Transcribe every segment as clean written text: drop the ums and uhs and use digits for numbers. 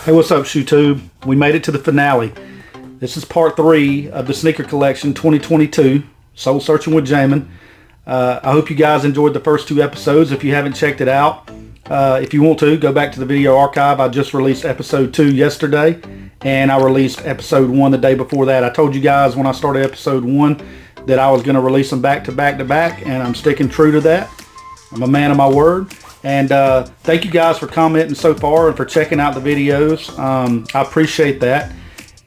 Hey, what's up, Shoetube? We made it to the finale. This is part 3 of the sneaker collection 2022, Soul Searching with Jamin. I hope you guys enjoyed the first 2 episodes. If you haven't checked it out, if you want to, go back to the video archive. I just released episode 2 yesterday, and I released episode 1 the day before that. I told you guys when I started episode 1 that I was going to release them back to back to back, and I'm sticking true to that. I'm a man of my word. And thank you guys for commenting so far and for checking out the videos. I appreciate that.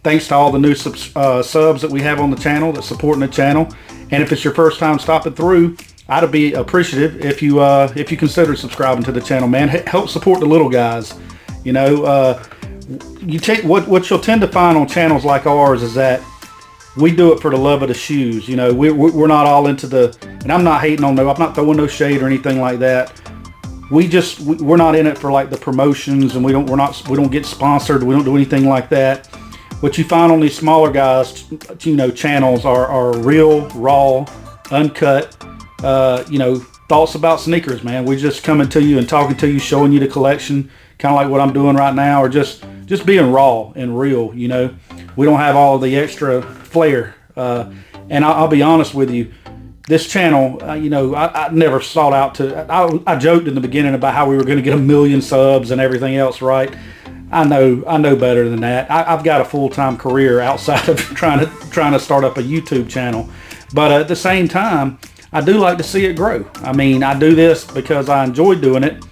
Thanks to all the new subs that we have on the channel that's supporting the channel. And if it's your first time stopping through, I'd be appreciative if you consider subscribing to the channel, man. Help support the little guys. You know, you take what you'll tend to find on channels like ours is that we do it for the love of the shoes. You know, we're not all into the, and I'm not hating on no, I'm not throwing no shade or anything like that. We're not in it for like the promotions, and we don't get sponsored. We don't do anything like that. What you find on these smaller guys, you know, channels are real, raw, uncut, you know, thoughts about sneakers, man. We're just coming to you and talking to you, showing you the collection, kind of like what I'm doing right now, or just being raw and real. You know, we don't have all the extra flair. And I'll be honest with you. This channel, you know, I never sought out to, I joked in the beginning about how we were going to get 1 million subs and everything else, right? I know better than that. I've got a full-time career outside of trying to start up a YouTube channel. But at the same time, I do like to see it grow. I mean, I do this because I enjoy doing it,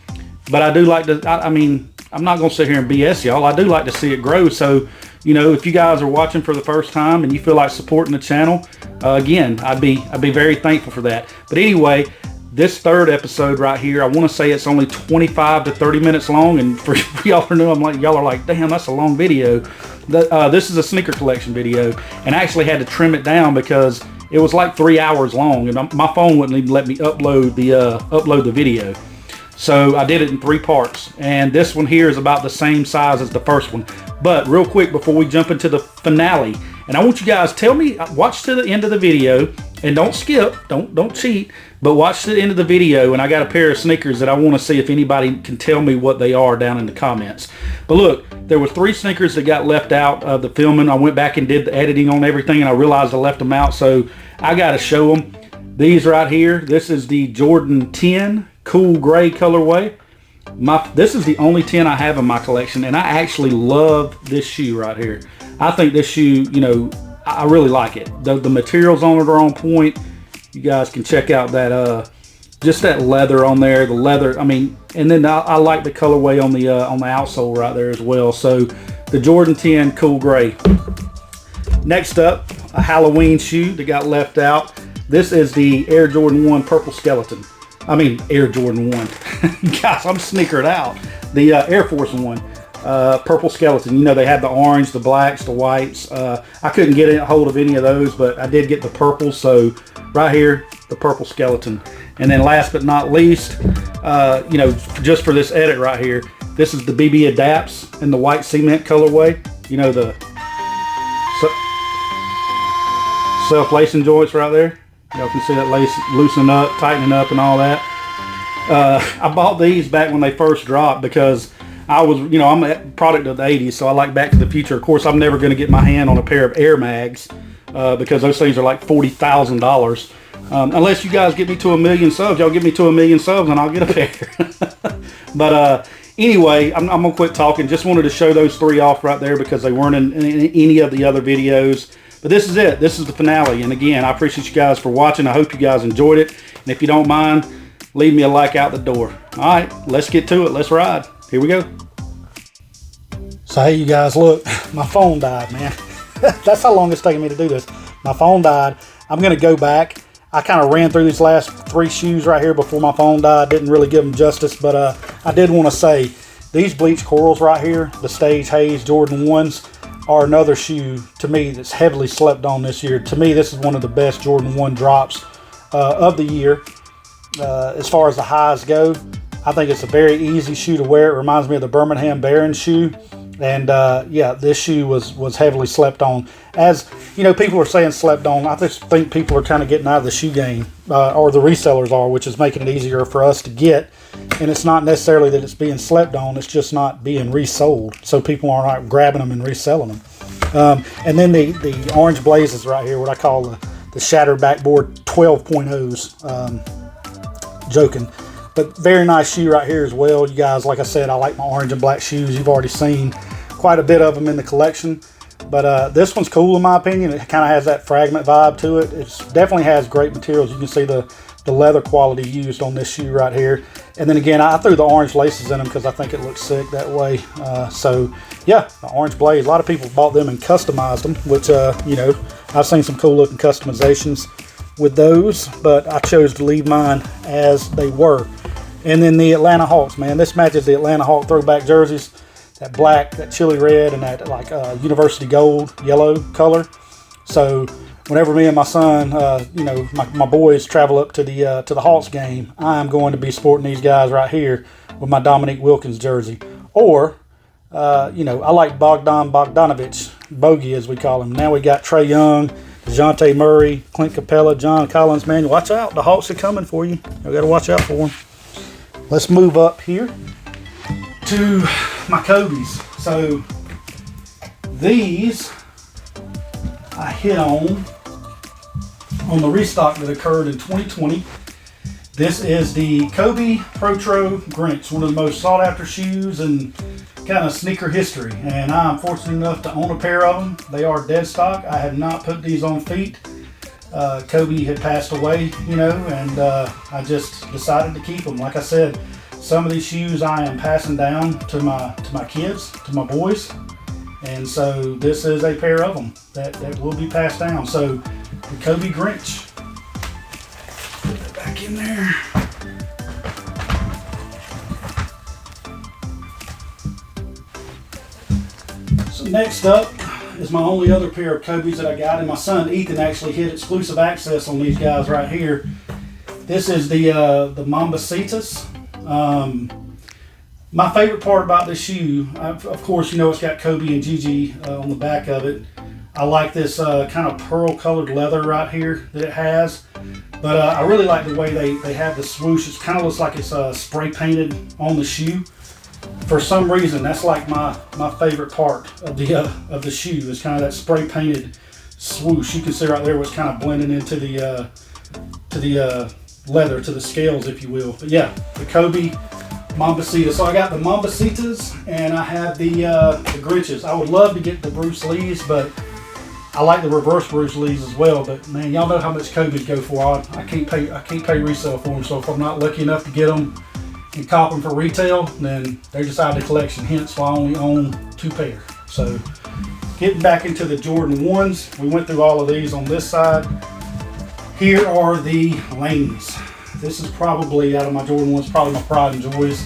but I do like to, I mean, I'm not going to sit here and BS y'all. I do like to see it grow. So, you know, if you guys are watching for the first time and you feel like supporting the channel, again, I'd be very thankful for that. But anyway, this third episode right here, I want to say it's only 25 to 30 minutes long, and for y'all to know, y'all are like, damn, that's a long video. This is a sneaker collection video, and I actually had to trim it down because it was like 3 hours long, and my phone wouldn't even let me upload the video. So I did it in 3 parts, and this one here is about the same size as the first one. But real quick before we jump into the finale, and I want you guys, tell me, watch to the end of the video, and don't skip, don't cheat, but watch to the end of the video, and I got a pair of sneakers that I want to see if anybody can tell me what they are down in the comments. But look, there were 3 sneakers that got left out of the filming. I went back and did the editing on everything, and I realized I left them out, so I got to show them. These right here, this is the Jordan 10 cool gray colorway. This is the only 10 I have in my collection, and I actually love this shoe right here. I think this shoe, you know, I really like it. The materials on it are on point. You guys can check out that just that leather on there, the leather. I mean, and then I like the colorway on the outsole right there as well. So the Jordan 10 cool gray. Next up, a Halloween shoe that got left out. This is the Air Jordan 1 purple skeleton. I mean, Air Jordan 1. Guys, I'm sneakered out. The Air Force 1 purple skeleton. You know, they had the orange, the blacks, the whites. I couldn't get a hold of any of those, but I did get the purple. So right here, the purple skeleton. And then last but not least, you know, just for this edit right here, this is the BB Adapts in the white cement colorway. You know, the self-lacing joints right there. Y'all can see that lace loosening up, tightening up, and all that. I bought these back when they first dropped because I was, you know, I'm a product of the 80s, so I like Back to the Future. Of course, I'm never going to get my hand on a pair of Air Mags because those things are like $40,000. Unless you guys get me to 1 million subs, y'all get me to 1 million subs and I'll get a pair. But anyway, I'm going to quit talking. Just wanted to show those 3 off right there because they weren't in any of the other videos. But this is it. This is the finale. And again, I appreciate you guys for watching. I hope you guys enjoyed it. And if you don't mind, leave me a like out the door. All right, let's get to it. Let's ride. Here we go. So, hey, you guys, look. My phone died, man. That's how long it's taking me to do this. My phone died. I'm going to go back. I kind of ran through these last 3 shoes right here before my phone died. Didn't really give them justice. But I did want to say, these bleach corals right here, the Stage Haze Jordan 1s, are another shoe to me that's heavily slept on this year. To me, this is one of the best Jordan 1 drops of the year. As far as the highs go, I think it's a very easy shoe to wear. It reminds me of the Birmingham Barons shoe. And yeah, this shoe was heavily slept on. As you know, people are saying slept on. I just think people are kind of getting out of the shoe game, or the resellers are, which is making it easier for us to get. And it's not necessarily that it's being slept on, it's just not being resold, so people are not grabbing them and reselling them. And then the orange blazes right here, what I call the shattered backboard 12.0s. Joking, but very nice shoe right here as well. You guys, like I said, I like my orange and black shoes. You've already seen quite a bit of them in the collection, but this one's cool in my opinion. It kind of has that fragment vibe to it. It definitely has great materials. You can see the leather quality used on this shoe right here. And then again, I threw the orange laces in them because I think it looks sick that way. So yeah, the orange blaze. A lot of people bought them and customized them, which you know, I've seen some cool looking customizations with those, but I chose to leave mine as they were. And then the Atlanta Hawks, man, this matches the Atlanta Hawk throwback jerseys. That black, that chili red, and that like university gold yellow color. So whenever me and my son, you know, my boys travel up to the Hawks game, I'm going to be sporting these guys right here with my Dominique Wilkins jersey. Or, you know, I like Bogdanovich, Bogey as we call him. Now we got Trae Young, DeJounte Murray, Clint Capella, John Collins. Man, watch out. The Hawks are coming for you. You got to watch out for them. Let's move up here to my Kobe's. So these I hit on the restock that occurred in 2020. This is the Kobe Pro Grinch, one of the most sought after shoes in kind of sneaker history. And I'm fortunate enough to own a pair of them. They are dead stock. I had not put these on feet. Kobe had passed away, you know, and I just decided to keep them. Like I said, some of these shoes I am passing down to my kids, to my boys. And so this is a pair of them that will be passed down. So the Kobe Grinch. Put that back in there. So next up is my only other pair of Kobe's that I got, and my son Ethan actually hit exclusive access on these guys right here. This is the Mambasitas. My favorite part about this shoe, of course, you know it's got Kobe and Gigi on the back of it. I like this kind of pearl colored leather right here that it has. But I really like the way they have the swoosh. It kind of looks like it's spray painted on the shoe. For some reason, that's like my favorite part of the shoe is kind of that spray painted swoosh. You can see right there what's kind of blending into the leather, to the scales, if you will. But yeah, the Kobe Mambasitas. So I got the Mambasitas and I have the Grinches. I would love to get the Bruce Lees, but I like the reverse Bruce Lees as well. But man, y'all know how much Kobe's go for. I can't pay resale for them. So if I'm not lucky enough to get them and cop them for retail, then they're just out of the collection. Hence why I only own 2 pair. So getting back into the Jordan 1s, we went through all of these on this side. Here are the Lanes. This is probably, out of my Jordan 1s, probably my pride and joys.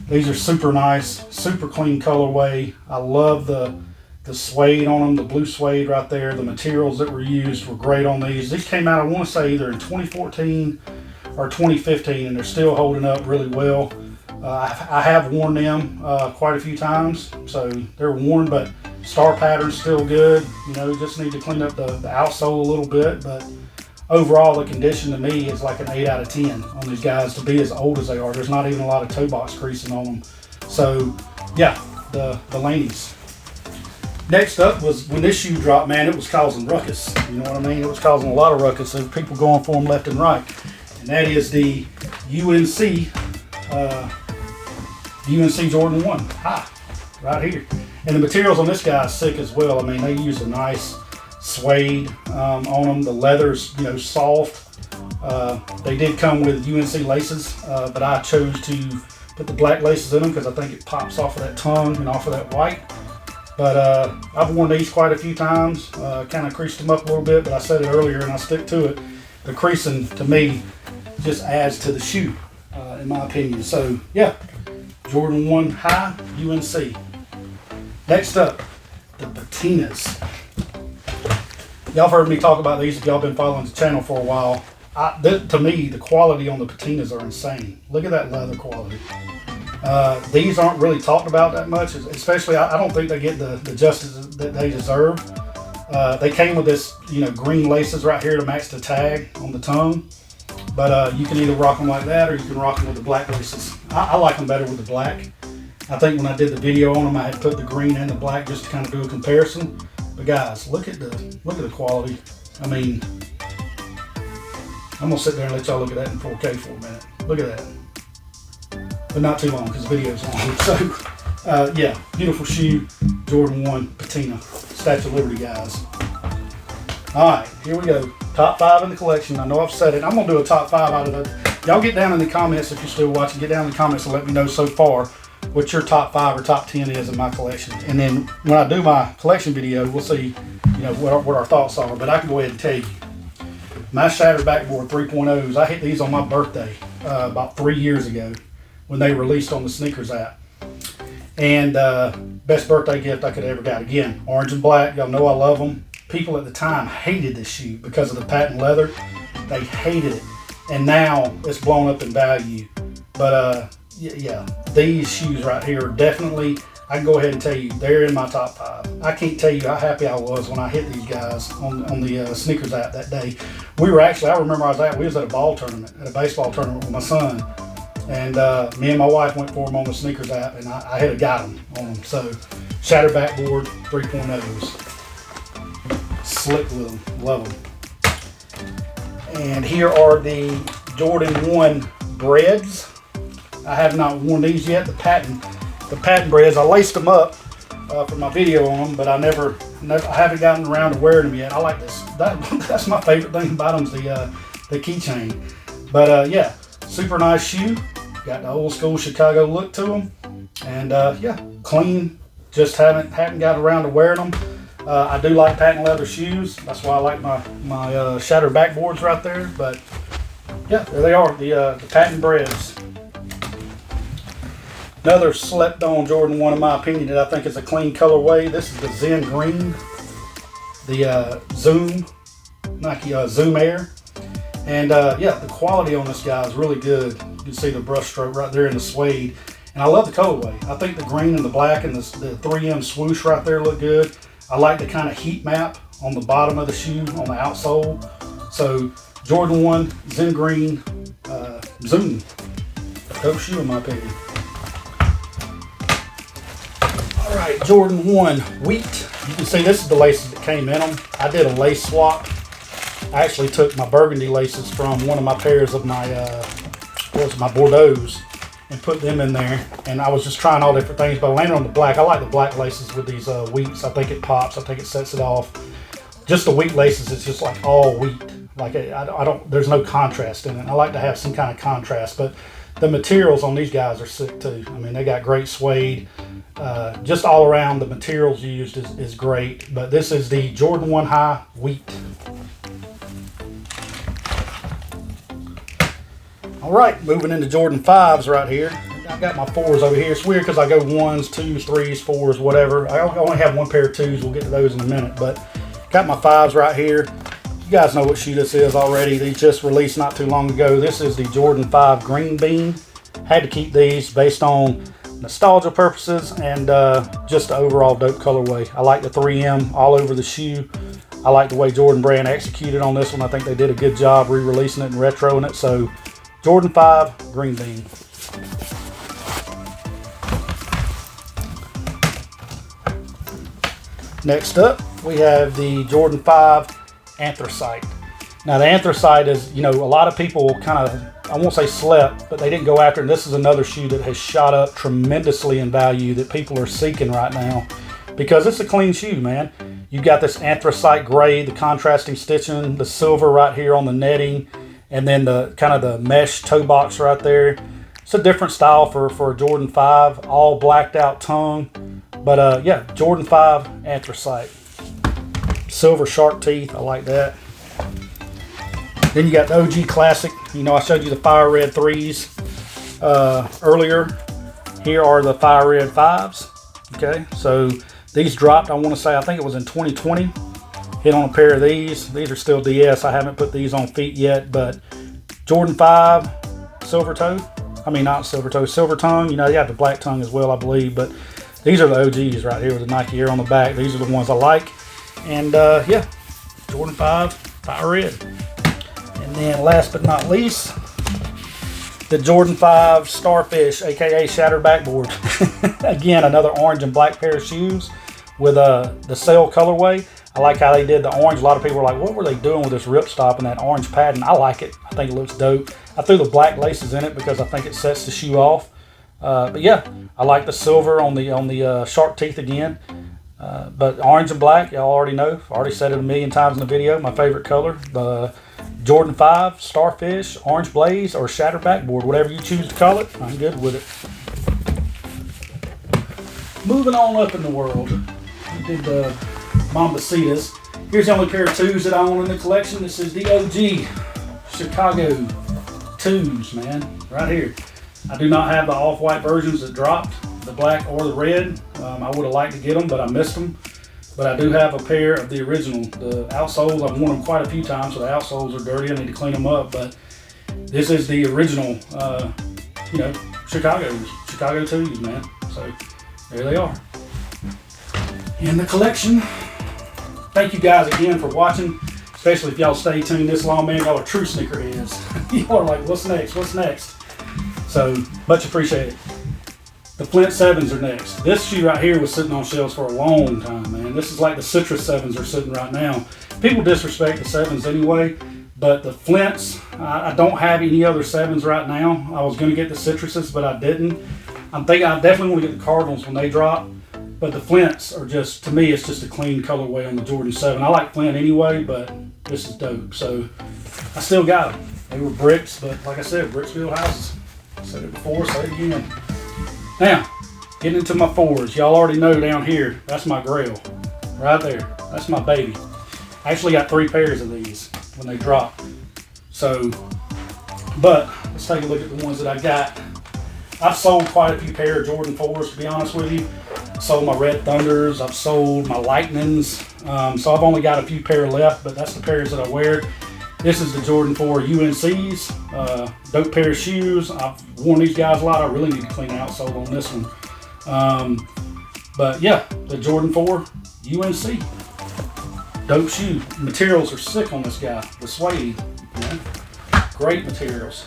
These are super nice, super clean colorway. I love the suede on them, the blue suede right there. The materials that were used were great on these. These came out, I want to say, either in 2014 or 2015, and they're still holding up really well. I have worn them quite a few times, so they're worn, but star pattern's still good. You know, just need to clean up the outsole a little bit, but overall the condition to me is like an 8 out of 10 on these guys to be as old as they are. There's not even a lot of toe box creasing on them. So yeah, the Laneys. Next up was when this shoe dropped, man, it was causing ruckus. You know what I mean? It was causing a lot of ruckus. So people going for them left and right. And that is the UNC Jordan 1 Hi, right here. And the materials on this guy is sick as well. I mean, they use a nice suede on them. The leather's, you know, soft. They did come with UNC laces, but I chose to put the black laces in them because I think it pops off of that tongue and off of that white. But I've worn these quite a few times, kind of creased them up a little bit, but I said it earlier and I stick to it. The creasing, to me, just adds to the shoe, in my opinion. So, yeah, Jordan 1 Hi, UNC. Next up, the patinas. Y'all have heard me talk about these if y'all been following the channel for a while. To me, the quality on the patinas are insane. Look at that leather quality. These aren't really talked about that much, especially I don't think they get the justice that they deserve. They came with this, green laces right here to match the tag on the tongue. But you can either rock them like that or you can rock them with the black laces. I like them better with the black. I think when I did the video on them, I had put the green and the black just to kind of do a comparison. But guys, look at the quality. I mean, I'm gonna sit there and let y'all look at that in 4K for a minute. Look at that. But not too long because the video's long. So, yeah, beautiful shoe, Jordan 1 patina, Statue of Liberty, guys. All right, here we go. Top 5 in the collection. I know I've said it. I'm gonna do a top 5 out of it. Y'all get down in the comments if you're still watching. Get down in the comments and let me know so far what your top 5 or top 10 is in my collection. And then when I do my collection video, we'll see, what our thoughts are. But I can go ahead and tell you, my Shattered Backboard 3.0s. I hit these on my birthday about 3 years ago when they released on the sneakers app. And best birthday gift I could ever got. Again, orange and black. Y'all know I love them. People at the time hated this shoe because of the patent leather. They hated it, and now it's blown up in value. But yeah, these shoes right here are definitely, I can go ahead and tell you, they're in my top 5. I can't tell you how happy I was when I hit these guys on the sneakers app that day. We was at a ball tournament, at a baseball tournament with my son, and me and my wife went for them on the sneakers app, and I had got them on them. So Shattered Backboard 3.0s. Slick with them, love them. And here are the Jordan 1 breads. I have not worn these yet. The patent breads. I laced them up for my video on them, but I haven't gotten around to wearing them yet. I like this. That's my favorite thing about them is the keychain. But yeah, super nice shoe. Got the old school Chicago look to them, and yeah, clean. Just haven't got around to wearing them. I do like patent leather shoes. That's why I like my Shattered Backboards right there. But yeah, there they are, the patent breads. Another slept on Jordan 1 in my opinion that I think is a clean colorway. This is the Zen Green, the Zoom, Nike Zoom Air. And yeah, the quality on this guy is really good. You can see the brush stroke right there in the suede. And I love the colorway. I think the green and the black and the 3M swoosh right there look good. I like the kind of heat map on the bottom of the shoe, on the outsole. So Jordan 1, Zen Green, Zoom. Dope shoe in my opinion. All right, Jordan 1 Wheat. You can see this is the laces that came in them. I did a lace swap. I actually took my burgundy laces from one of my pairs of my Bordeaux's and put them in there, and I was just trying all different things, but I landed on the black. I like the black laces with these wheats. I think it pops. I think it sets it off. Just the wheat laces, it's just like all wheat. Like I don't. There's no contrast in it. I like to have some kind of contrast, but the materials on these guys are sick too. I mean, they got great suede. Just all around, the materials used is great. But this is the Jordan 1 Hi Wheat. All right, moving into Jordan 5s right here. I got my 4s over here. It's weird because I go 1s, 2s, 3s, 4s, whatever. I only have one pair of 2s. We'll get to those in a minute. But got my 5s right here. You guys know what shoe this is already. These just released not too long ago. This is the Jordan 5 Green Bean. Had to keep these based on nostalgia purposes and just the overall dope colorway. I like the 3M all over the shoe. I like the way Jordan Brand executed on this one. I think they did a good job re-releasing it and retroing it. So Jordan 5 Green Bean. Next up, we have the Jordan 5 Anthracite. Now the Anthracite is, a lot of people kind of, I won't say slept, but they didn't go after it. And this is another shoe that has shot up tremendously in value that people are seeking right now because it's a clean shoe, man. You've got this anthracite gray, the contrasting stitching, the silver right here on the netting, and then the kind of the mesh toe box right there. It's a different style for a Jordan 5, all blacked out tongue. But yeah, Jordan 5 Anthracite. Silver shark teeth, I like that. Then you got the OG classic. I showed you the fire red 3s earlier. Here are the fire red 5s. Okay, so these dropped, I want to say, I think it was in 2020. Hit on a pair of these. These are still DS. I haven't put these on feet yet, but Jordan 5 silver toe. I mean, not silver toe, silver tongue. You know, you have the black tongue as well, I believe. But these are the OGs right here with the Nike Air on the back. These are the ones I like. And yeah, Jordan 5 Fire Red. And then last but not least, the Jordan 5 Starfish, aka Shattered Backboard. Again, another orange and black pair of shoes with the Sail colorway. I like how they did the orange. A lot of people are like, what were they doing with this ripstop and that orange pattern? I like it. I think it looks dope. I threw the black laces in it because I think it sets the shoe off. But yeah, I like the silver on the shark teeth again. But orange and black, y'all already know. I've already said it a million times in the video. My favorite color. The Jordan 5, Starfish, Orange Blaze, or Shattered Backboard. Whatever you choose to call it, I'm good with it. Moving on up in the world. We did the Mambasitas. Here's the only pair of 2s that I own in the collection. This is the OG Chicago 2s, man. Right here. I do not have the off-white versions that dropped, the black or the red. I would have liked to get them, but I missed them. But I do have a pair of the original. The outsoles, I've worn them quite a few times, so the outsoles are dirty. I need to clean them up. But this is the original, you know, Chicago 2s, man. So there they are in the collection. Thank you guys again for watching, especially if y'all stay tuned this long, man. Y'all are true sneakerheads. Y'all are like, what's next? What's next? So much appreciated. The Flint Sevens are next. This shoe right here was sitting on shelves for a long time, man. This is like the Citrus Sevens are sitting right now. People disrespect the Sevens anyway, but the Flints, I don't have any other Sevens right now. I was going to get the Citruses, but I didn't. I'm thinking I definitely want to get the Cardinals when they drop. But the Flints are just, to me, it's just a clean colorway on the Jordan 7. I like Flint anyway, but this is dope. So I still got them. They were bricks, but like I said, bricks build houses. Said it before, say it again. Now, getting into my 4s. Y'all already know down here, that's my Grail. Right there. That's my baby. I actually got 3 pairs of these when they drop. So, but let's take a look at the ones that I got. I've sold quite a few pair of Jordan 4s, to be honest with you. Sold my Red Thunders, I've sold my Lightnings, so I've only got a few pair left, but that's the pairs that I wear. This is the Jordan 4 UNCs, dope pair of shoes. I've worn these guys a lot. I really need to clean the outsole on this one. But yeah, the Jordan 4 UNC, dope shoe. Materials are sick on this guy, the suede, man. Great materials.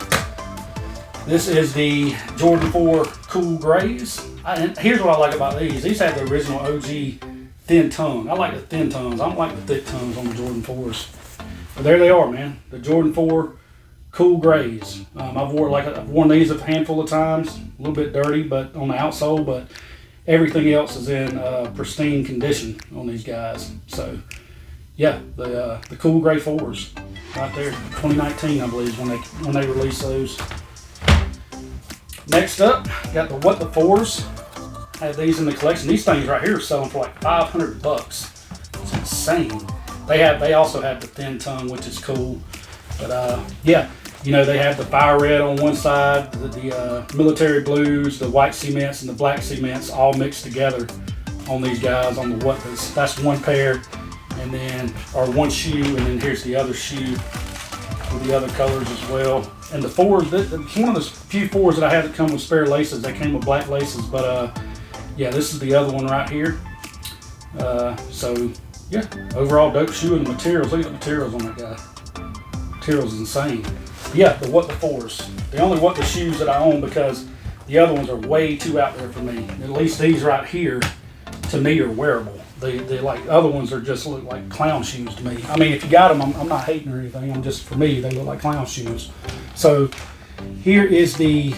This is the Jordan 4 Cool Grays. And here's what I like about these. These have the original OG thin tongue. I like the thin tongues. I don't like the thick tongues on the Jordan 4s. But there they are, man. The Jordan 4 Cool Grays. I've worn these a handful of times. A little bit dirty, but on the outsole. But everything else is in pristine condition on these guys. So yeah, the Cool Gray 4s right there. 2019, I believe, is when they released those. Next up, got the What the 4s. I have these in the collection. These things right here are selling for like $500. It's insane. They also have the thin tongue, which is cool. But yeah, you know, they have the fire red on one side, the military blues, the white cements, and the black cements all mixed together on these guys on the What the. That's one pair, and then or one shoe, and then here's the other shoe with the other colors as well. And the 4s, it's one of the few 4s that I had that come with spare laces. They came with black laces, but yeah, this is the other one right here. So yeah, overall dope shoe, and the materials. Look at the materials on that guy. Materials is insane. Yeah, the What the 4s. The only What the shoes that I own, because the other ones are way too out there for me. At least these right here, to me, are wearable. They like other ones are just look like clown shoes to me. I mean, if you got them, I'm not hating or anything. I'm just, for me, they look like clown shoes. So here is the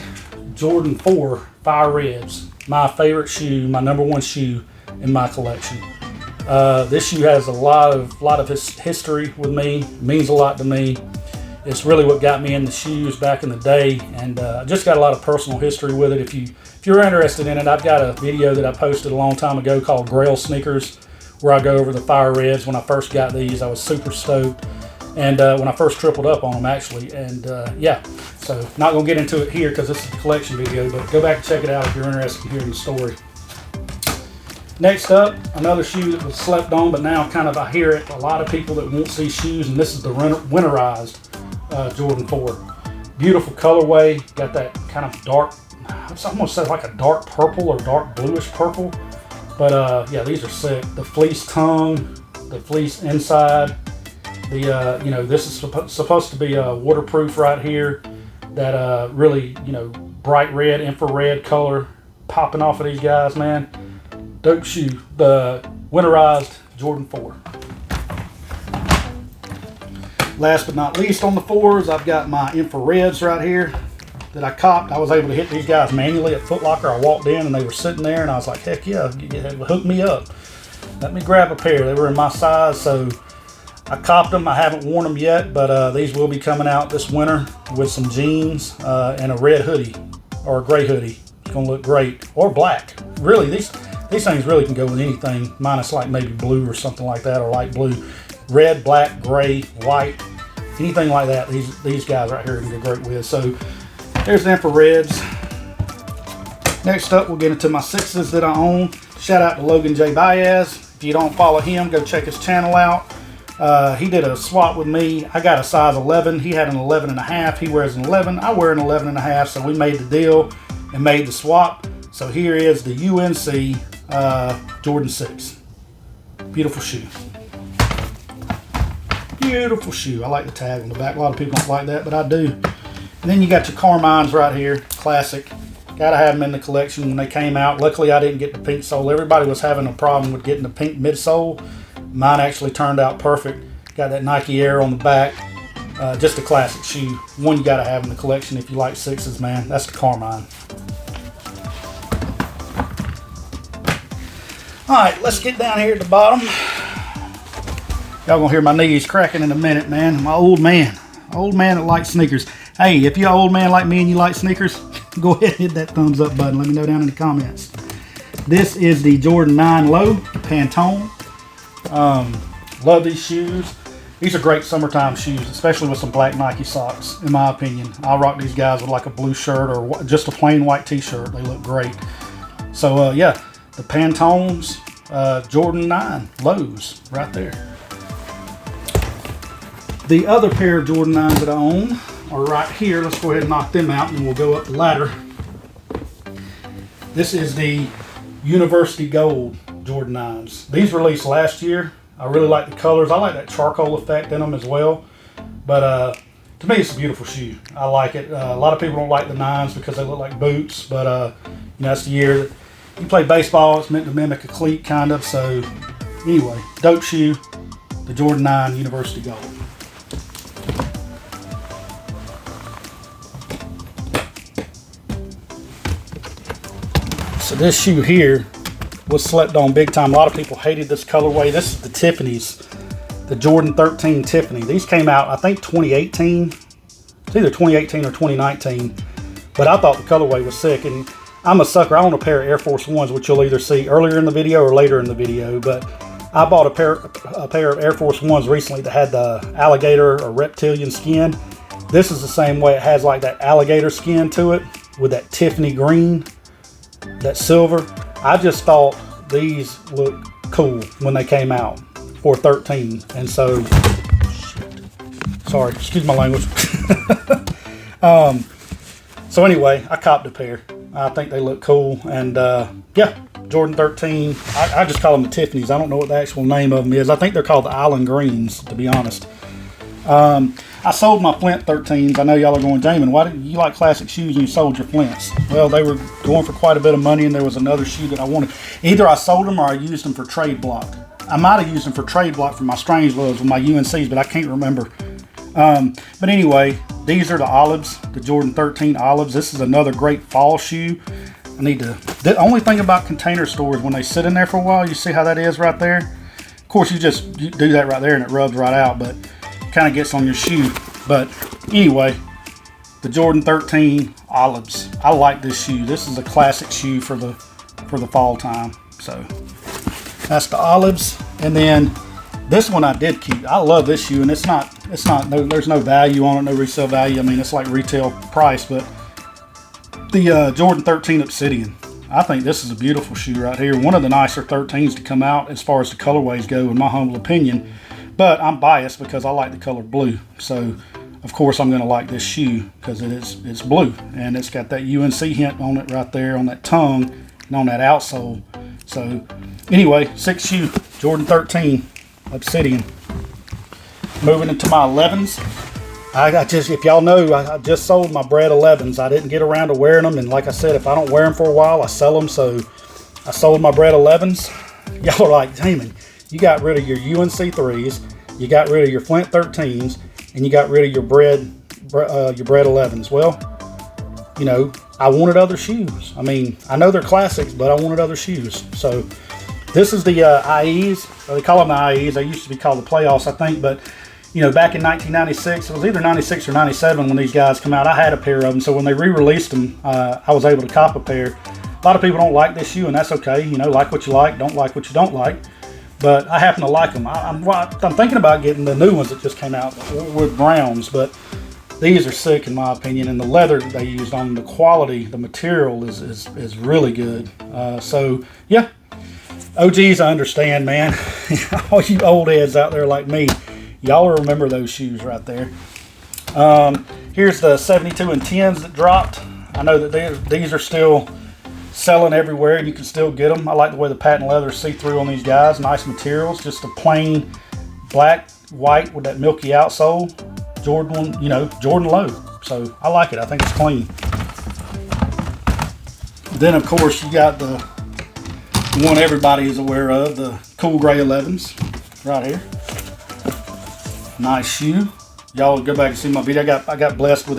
Jordan 4 Fire Reds, my favorite shoe, my #1 shoe in my collection. This shoe has a lot of history with me. It means a lot to me. It's really what got me in the shoes back in the day, and I just got a lot of personal history with it. If you're interested in it, I've got a video that I posted a long time ago called Grail Sneakers, where I go over the Fire Reds. When I first got these, I was super stoked, and when I first tripled up on them, actually. And yeah, so not gonna get into it here because this is the collection video, but go back and check it out if you're interested in hearing the story. Next up, another shoe that was slept on, but now kind of I hear it, a lot of people that won't see shoes, and this is the Winterized Jordan 4. Beautiful colorway. Got that kind of dark, it's almost like a dark purple or dark bluish purple. But yeah, these are sick. The fleece tongue, the fleece inside. The you know, this is supposed to be waterproof right here. That really, you know, bright red, infrared color popping off of these guys, man. Dope shoe. The Winterized Jordan 4. Last but not least on the 4s, I've got my infrareds right here that I copped. I was able to hit these guys manually at Foot Locker. I walked in and they were sitting there and I was like, heck yeah, hook me up. Let me grab a pair. They were in my size, so I copped them. I haven't worn them yet, but these will be coming out this winter with some jeans and a red hoodie or a gray hoodie. It's gonna look great, or black. Really, these things really can go with anything, minus like maybe blue or something like that, or light blue. Red, black, gray, white, anything like that. These guys right here can go great with. So there's the infrareds. Next up, we'll get into my 6s that I own. Shout out to Logan J. Baez. If you don't follow him, go check his channel out. He did a swap with me. I got a size 11. He had an 11.5. He wears an 11. I wear an 11.5. So we made the deal and made the swap. So here is the UNC Jordan 6. Beautiful shoe. Beautiful shoe. I like the tag on the back. A lot of people don't like that, but I do. And then you got your Carmines right here. Classic. Gotta have them in the collection when they came out. Luckily, I didn't get the pink sole. Everybody was having a problem with getting the pink midsole. Mine actually turned out perfect. Got that Nike Air on the back. Just a classic shoe. One you gotta have in the collection if you like 6s, man. That's the Carmine. Alright, let's get down here at the bottom. Y'all gonna hear my knees cracking in a minute, man. I'm an old man. Old man that likes sneakers. Hey, if you're an old man like me and you like sneakers, go ahead and hit that thumbs up button. Let me know down in the comments. This is the Jordan 9 Low Pantone. Love these shoes. These are great summertime shoes, especially with some black Nike socks, in my opinion. I'll rock these guys with like a blue shirt or just a plain white t-shirt. They look great. So yeah, the Pantones Jordan 9 Lows right there. The other pair of Jordan 9s that I own are right here. Let's go ahead and knock them out and then we'll go up the ladder. This is the University Gold Jordan 9s. These released last year. I really like the colors. I like that charcoal effect in them as well. But to me, it's a beautiful shoe. I like it. A lot of people don't like the 9s because they look like boots. But you know, that's the year that you play baseball. It's meant to mimic a cleat, kind of. So anyway, dope shoe. The Jordan 9 University Gold. So this shoe here was slept on big time. A lot of people hated this colorway. This is the Tiffany's, the Jordan 13 Tiffany. These came out, I think, 2018. It's either 2018 or 2019. But I thought the colorway was sick. And I'm a sucker. I own a pair of Air Force Ones, which you'll either see earlier in the video or later in the video. But I bought a pair of Air Force Ones recently that had the alligator or reptilian skin. This is the same way. It has like that alligator skin to it with that Tiffany green, that silver. I just thought these looked cool when they came out for 13, and so sorry, excuse my language. So anyway, I copped a pair. I think they look cool, and yeah, Jordan 13. I just call them the Tiffany's. I don't know what the actual name of them is. I think they're called the Island Greens, to be honest. I sold my Flint 13s. I know y'all are going, Jamin, why didn't you like classic shoes and you sold your Flints? Well, they were going for quite a bit of money, and there was another shoe that I wanted. Either I sold them or I used them for trade block. I might have used them for trade block for my Strange Loves with my UNCs, but I can't remember. But anyway, these are the Olives, the Jordan 13 Olives. This is another great fall shoe. The only thing about container stores, when they sit in there for a while, you see how that is right there? Of course, you do that right there and it rubs right out, but kind of gets on your shoe. But anyway, the Jordan 13 Olives. I like this shoe. This is a classic shoe for the fall time. So that's the Olives. And then this one I did keep. I love this shoe, and there's no value on it, no resale value. I mean, it's like retail price, but the Jordan 13 Obsidian. I think this is a beautiful shoe right here. One of the nicer 13s to come out as far as the colorways go, in my humble opinion. But I'm biased because I like the color blue. So of course, I'm going to like this shoe because it's blue and it's got that UNC hint on it right there on that tongue and on that outsole. So anyway, 6th shoe, Jordan 13 Obsidian. Moving into my 11s. If y'all know, I just sold my Bred 11s. I didn't get around to wearing them, and like I said, if I don't wear them for a while, I sell them. So I sold my Bred 11s. Y'all are like, Damon, you got rid of your UNC 3s, you got rid of your Flint 13s, and you got rid of your Bred 11s. Well, you know, I wanted other shoes. I mean, I know they're classics, but I wanted other shoes. So this is the IEs. They call them the IEs. They used to be called the Playoffs, I think, but you know, back in 1996, it was either 96 or 97 when these guys come out. I had a pair of them, so when they re-released them, I was able to cop a pair. A lot of people don't like this shoe, and that's okay. You know, like what you like, don't like what you don't like. But I happen to like them. I'm thinking about getting the new ones that just came out with browns, but these are sick in my opinion. And the leather that they used on the quality, the material is really good. So yeah, OGs, I understand, man. All you old heads out there like me, y'all remember those shoes right there. Here's the 72 and 10s that dropped. I know that these are still selling everywhere and you can still get them. I like the way the patent leather see-through on these guys. Nice materials. Just a plain black, white with that milky outsole. Jordan, you know, Jordan Low. So I like it. I think it's clean. Then, of course, you got the one everybody is aware of, the cool gray 11s right here. Nice shoe. Y'all go back and see my video. I got blessed with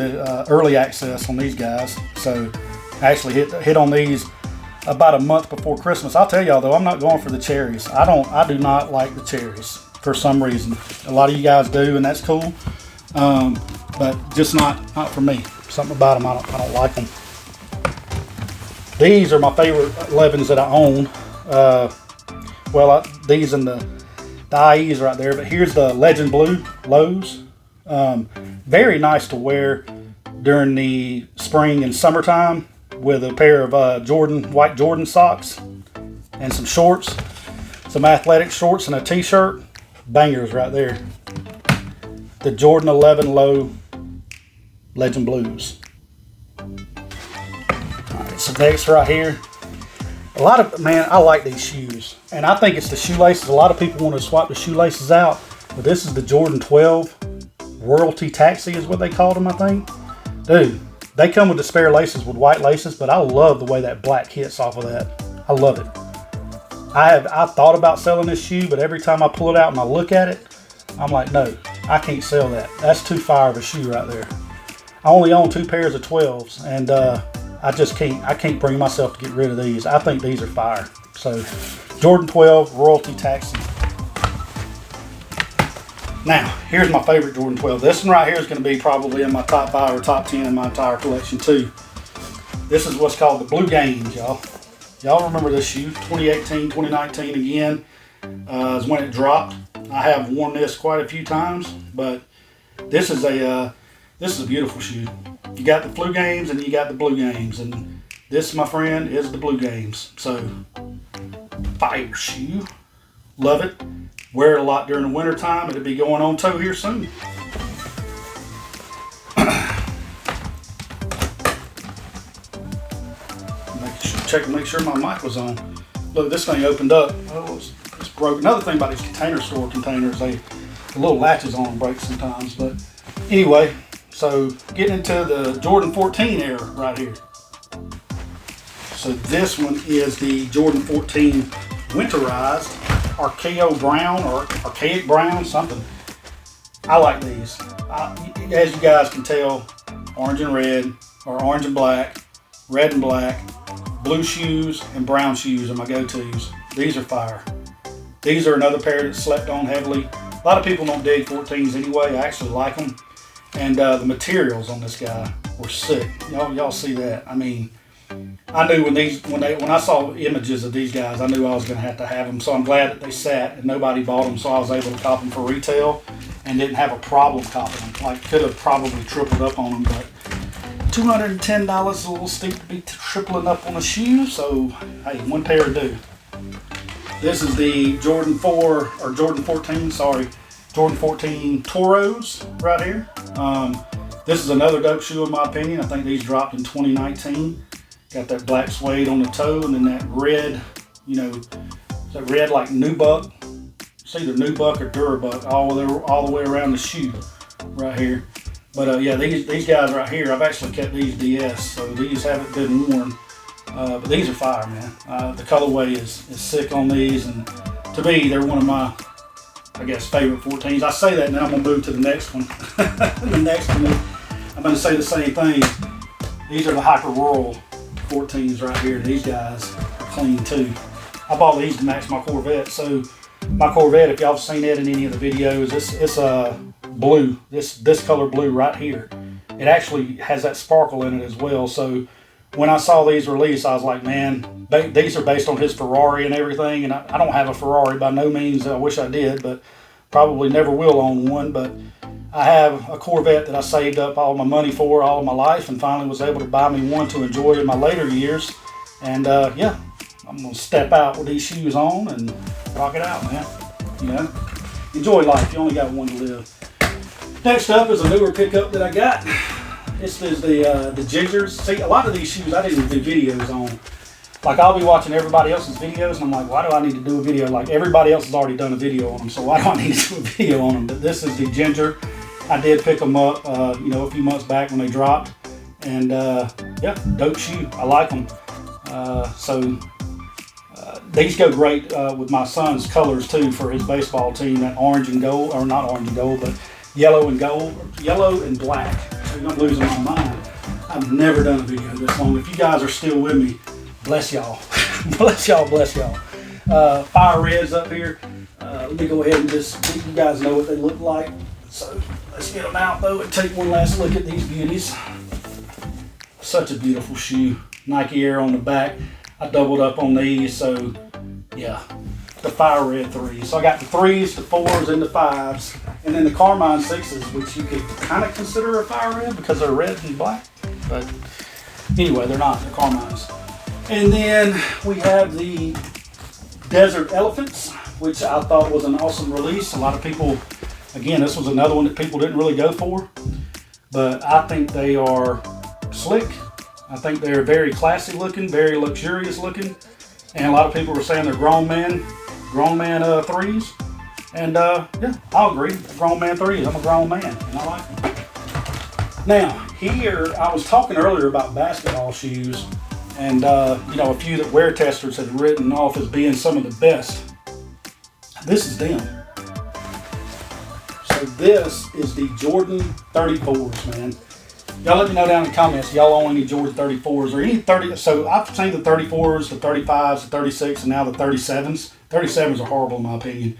early access on these guys, so I actually hit on these about a month before Christmas. I'll tell y'all though, I'm not going for the cherries. I do not like the cherries for some reason. A lot of you guys do, and that's cool, but just not for me. Something about them, I don't like them. These are my favorite 11s that I own. These and the IEs right there, but here's the Legend Blue Lows. Very nice to wear during the spring and summertime with a pair of white Jordan socks and some shorts, some athletic shorts and a t-shirt. Bangers right there. The Jordan 11 Low Legend Blues. Alright, so next right here, I like these shoes, and I think it's the shoelaces. A lot of people want to swap the shoelaces out, but this is the Jordan 12 Royalty Taxi is what they called them, I think. Dude, they come with the spare laces with white laces, but I love the way that black hits off of that. I love it. I thought about selling this shoe, but every time I pull it out and I look at it, I'm like, no, I can't sell that. That's too fire of a shoe right there. I only own 2 pairs of 12s, and I can't bring myself to get rid of these. I think these are fire. So, Jordan 12 Royalty Taxi. Now, here's my favorite Jordan 12. This one right here is going to be probably in my top 5 or top 10 in my entire collection too. This is what's called the Blue Games, y'all. Y'all remember this shoe? 2018, 2019 again is when it dropped. I have worn this quite a few times, but this is a beautiful shoe. You got the Blue Games and you got the Blue Games, and this, my friend, is the Blue Games. So, fire shoe. Love it. Wear it a lot during the winter time. It'll be going on toe here soon. Make sure my mic was on. Look, this thing opened up. Oh, it's broke. Another thing about these container store containers, the little latches on them break sometimes. But anyway, so getting into the Jordan 14 era right here. So this one is the Jordan 14 Winterized Archaeo Brown or Archaic Brown, something. I like these. As you guys can tell, orange and red, or orange and black, red and black, blue shoes and brown shoes are my go-tos. These are fire. These are another pair that's slept on heavily. A lot of people don't dig 14s anyway. I actually like them. And the materials on this guy were sick. Y'all see that? I mean, I knew when I saw images of these guys, I knew I was going to have them. So I'm glad that they sat and nobody bought them. So I was able to cop them for retail and didn't have a problem copping them. Like, could have probably tripled up on them, but $210 is a little steep to be tripling up on a shoe. So hey, one pair will do. This is the Jordan 4 or Jordan 14, sorry, Jordan 14 Toros right here. This is another dope shoe in my opinion. I think these dropped in 2019. Got that black suede on the toe, and then that red, you know, that red like nubuck. It's either nubuck or durabuck all the way around the shoe right here. But yeah, these guys right here, I've actually kept these DS, so these haven't been worn. But these are fire, man. The colorway is sick on these, and to me, they're one of my, I guess, favorite 14s. I say that, and then I'm gonna move to the next one. The next one, I'm gonna say the same thing. These are the Hyper Rural 14s right here. These guys are clean too. I bought these to match my Corvette. So my Corvette, if y'all have seen it in any of the videos, it's blue. This color blue right here. It actually has that sparkle in it as well. So when I saw these released, I was like, man, these are based on his Ferrari and everything. And I don't have a Ferrari by no means. I wish I did, but probably never will own one. But I have a Corvette that I saved up all my money for all of my life, and finally was able to buy me one to enjoy in my later years. And yeah, I'm gonna step out with these shoes on and rock it out, man. You know, enjoy life. You only got one to live. Next up is a newer pickup that I got. This is the Gingers. See, a lot of these shoes I didn't do videos on. Like, I'll be watching everybody else's videos, and I'm like, why do I need to do a video? Like, everybody else has already done a video on them, so why do I need to do a video on them? But this is the Ginger. I did pick them up, you know, a few months back when they dropped. And, yeah, dope shoe. I like them. These go great with my son's colors, too, for his baseball team. That orange and gold, or not orange and gold, but yellow and gold, yellow and black. I'm losing my mind. I've never done a video this long. If you guys are still with me, bless y'all. Bless y'all, bless y'all. Fire reds up here. Let me go ahead and just let you guys know what they look like. So let's get them out though and take one last look at these beauties. Such a beautiful shoe. Nike Air on the back. I doubled up on these, so yeah. The fire red 3s. So I got the 3s, the 4s, and the 5s. And then the Carmine 6s, which you could kind of consider a fire red because they're red and black. But anyway, they're not. They're Carmines. And then we have the Desert Elephants, which I thought was an awesome release. A lot of people, again, this was another one that people didn't really go for. But I think they are slick. I think they're very classy looking, very luxurious looking. And a lot of people were saying they're grown man 3s. And yeah, I'll agree. Grown man 3s. I'm a grown man, and I like them. Now, here, I was talking earlier about basketball shoes. And, you know, a few that wear testers had written off as being some of the best. This is them. So this is the Jordan 34s, man. Y'all let me know down in the comments, y'all only need Jordan 34s or any 30. So I've seen the 34s, the 35s, the 36, and now the 37s. 37s are horrible in my opinion.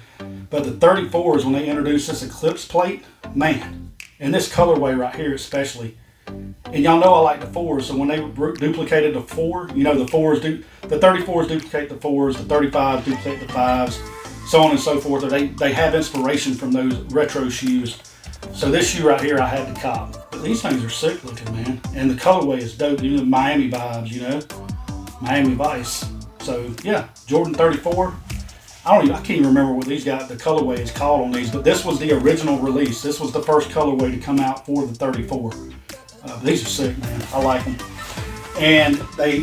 But the 34s, when they introduced this Eclipse plate, man, and this colorway right here especially. And y'all know I like the 4s, so when they duplicated the 4, you know, the 34s duplicate the 4s, the 35s duplicate the 5s, so on and so forth. They have inspiration from those retro shoes. So this shoe right here I had to cop. But these things are sick looking, man. And the colorway is dope, even the Miami vibes, you know? Miami Vice. So yeah, Jordan 34. I can't even remember what these guys, the colorway is called on these, but this was the original release. This was the first colorway to come out for the 34. These are sick, man. I like them. And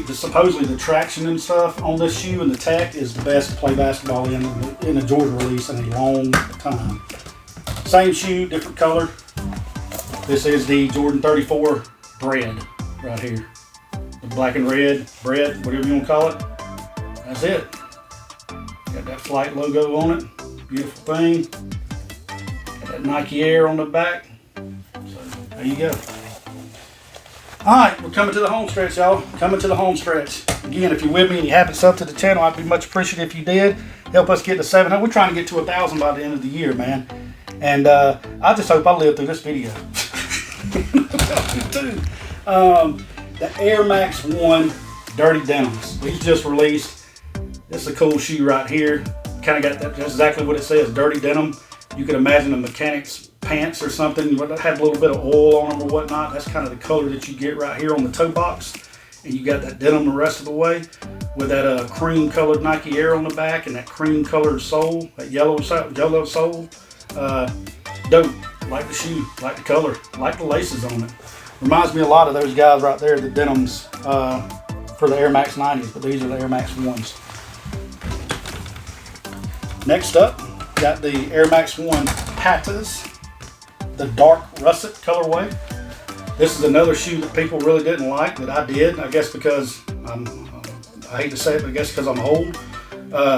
supposedly the traction and stuff on this shoe and the tech is the best to play basketball in a Jordan release in a long time. Same shoe, different color. This is the Jordan 34 bread right here. The black and red bread, whatever you want to call it. That's it. Got that Flight logo on it. Beautiful thing. Got that Nike Air on the back. So there you go. Alright, we're coming to the home stretch, y'all. Coming to the home stretch. Again, if you're with me and you haven't subbed to the channel, I'd be much appreciative if you did. Help us get to 700. We're trying to get to 1,000 by the end of the year, man. And I just hope I live through this video. The Air Max 1 Dirty Denims. These just released. This is a cool shoe right here. Kind of got that. That's exactly what it says. Dirty denim. You could imagine a mechanic's pants or something that had a little bit of oil on them or whatnot. That's kind of the color that you get right here on the toe box. And you got that denim the rest of the way with that cream colored Nike Air on the back and that cream colored sole, that yellow sole. Dope. Like the shoe, like the color, like the laces on it. Reminds me a lot of those guys right there, the denims for the Air Max 90s, but these are the Air Max 1s. Next up, got the Air Max 1 Patas, the dark russet colorway. This is another shoe that people really didn't like, that I did. I guess because I hate to say it, but I guess because I'm old.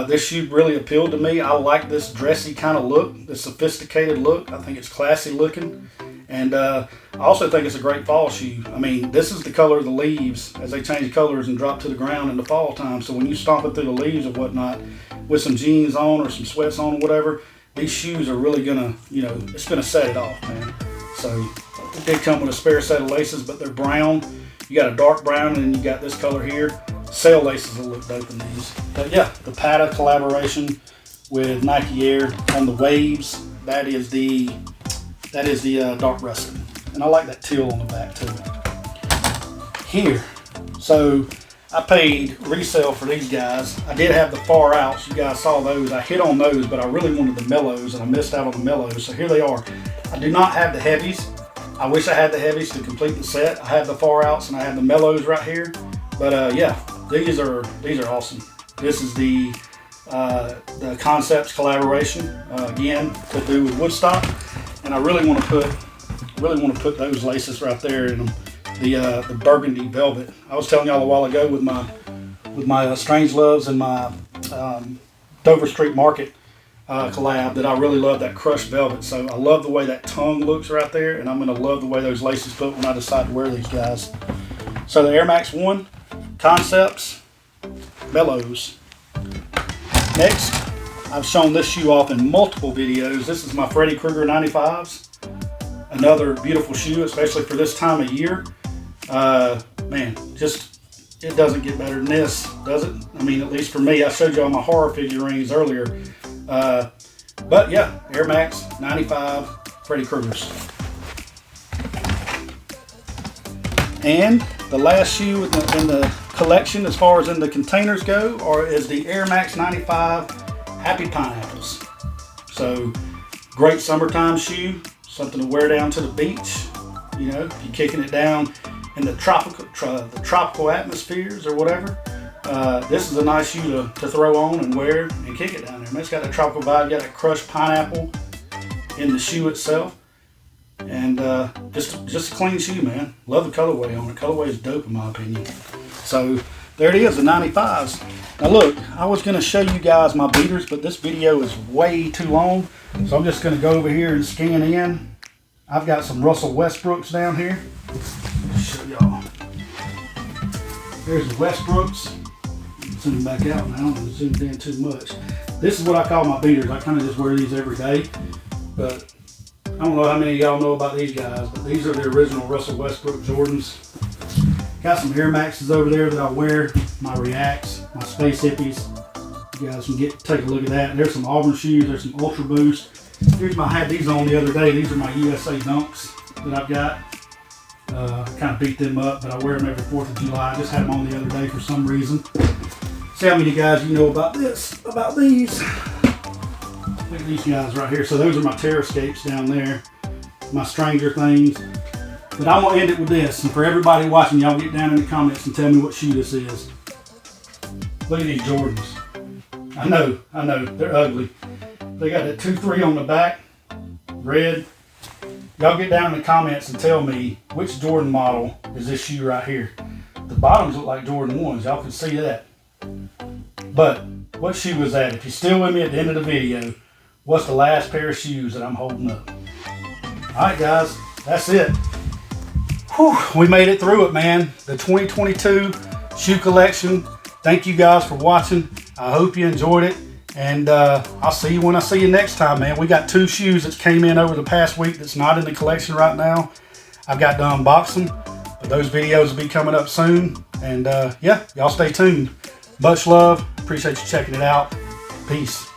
This shoe really appealed to me. I like this dressy kind of look, this sophisticated look. I think it's classy looking. And I also think it's a great fall shoe. I mean, this is the color of the leaves as they change colors and drop to the ground in the fall time. So when you stomp it through the leaves or whatnot, with some jeans on or some sweats on or whatever, these shoes are really gonna, you know, it's gonna set it off, man. So it did come with a spare set of laces, but they're brown. You got a dark brown and you got this color here. Sail laces will look dope in these. But yeah, the Pata collaboration with Nike Air on the waves. That is the dark russet, and I like that teal on the back too. Here, so I paid resale for these guys. I did have the far outs. You guys saw those. I hit on those, but I really wanted the mellows, and I missed out on the mellows. So here they are. I do not have the heavies. I wish I had the heavies to complete the set. I have the far outs and I have the mellows right here. But yeah, these are awesome. This is the Concepts collaboration again to do with Woodstock, and I really want to put those laces right there in them. The burgundy velvet. I was telling y'all a while ago with my Strange Loves and my Dover Street Market collab that I really love that crushed velvet. So I love the way that tongue looks right there, and I'm going to love the way those laces look when I decide to wear these guys. So the Air Max 1 Concepts Mellows. Next, I've shown this shoe off in multiple videos. This is my Freddy Krueger 95s. Another beautiful shoe, especially for this time of year. Man, just, it doesn't get better than this, does it? I mean, at least for me. I showed you all my horror figurines earlier. But yeah, Air Max 95 Freddy Kruegers. And the last shoe in the collection, as far as in the containers go, is the Air Max 95 Happy Pineapples. So, great summertime shoe, something to wear down to the beach. You know, if you're kicking it down in the tropical atmospheres or whatever. This is a nice shoe to throw on and wear and kick it down there. Man, it's got that tropical vibe. You got that crushed pineapple in the shoe itself. And just a clean shoe, man. Love the colorway on it. Colorway is dope in my opinion. So there it is, the 95s. Now look, I was going to show you guys my beaters, but this video is way too long. So I'm just going to go over here and scan in. I've got some Russell Westbrooks down here. Let's show y'all. There's the Westbrooks. Zoom back out now and zoomed in too much. This is what I call my beaters. I kind of just wear these every day, but I don't know how many of y'all know about these guys, but these are the original Russell Westbrook Jordans. Got some Air Maxes over there that I wear, my Reacts, my Space Hippies. You guys can take a look at that. There's some Auburn shoes, there's some Ultra Boost. I had these on the other day. These are my USA Dunks that I've got. I kind of beat them up, but I wear them every 4th of July. I just had them on the other day for some reason. See how many guys you know about these. Look at these guys right here. So those are my Terrascapes down there, my Stranger Things. But I'm going to end it with this. And for everybody watching, y'all get down in the comments and tell me what shoe this is. Look at these Jordans. I know, they're ugly. They got that 2-3 on the back, red. Y'all get down in the comments and tell me which Jordan model is this shoe right here. The bottoms look like Jordan 1s. Y'all can see that. But what shoe is that? If you're still with me at the end of the video, what's the last pair of shoes that I'm holding up? Alright guys, that's it. Whew, we made it through it, man. The 2022 shoe collection. Thank you guys for watching. I hope you enjoyed it. And I'll see you when I see you next time, man. We got 2 shoes that came in over the past week that's not in the collection right now. I've got to unbox them, but those videos will be coming up soon. And yeah, y'all stay tuned. Much love. Appreciate you checking it out. Peace.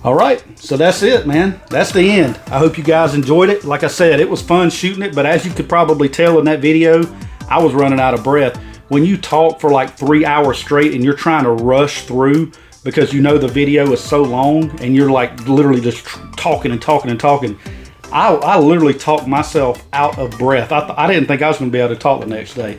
All right, so that's it, man. That's the end. I hope you guys enjoyed it. Like I said, it was fun shooting it, but as you could probably tell in that video, I was running out of breath. When you talk for like 3 hours straight and you're trying to rush through because you know the video is so long and you're like literally just talking and talking and talking. I literally talked myself out of breath. I didn't think I was going to be able to talk the next day.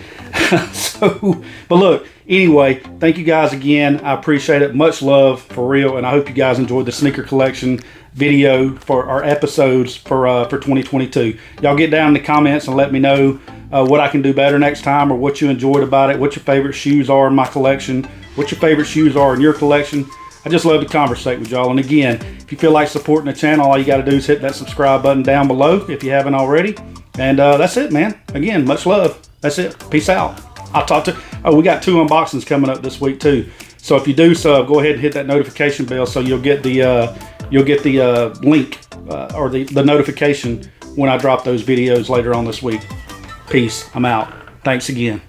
But look, anyway, thank you guys again. I appreciate it. Much love, for real. And I hope you guys enjoyed the sneaker collection video for our episodes for 2022. Y'all get down in the comments and let me know what I can do better next time, or what you enjoyed about it, what your favorite shoes are in my collection, what your favorite shoes are in your collection. I just love to conversate with y'all. And again, if you feel like supporting the channel, all you got to do is hit that subscribe button down below if you haven't already. And that's it, man. Again, much love. That's it. Peace out. I'll talk to... Oh, we got 2 unboxings coming up this week too. So if you do so, go ahead and hit that notification bell so you'll get the link or the notification when I drop those videos later on this week. Peace. I'm out. Thanks again.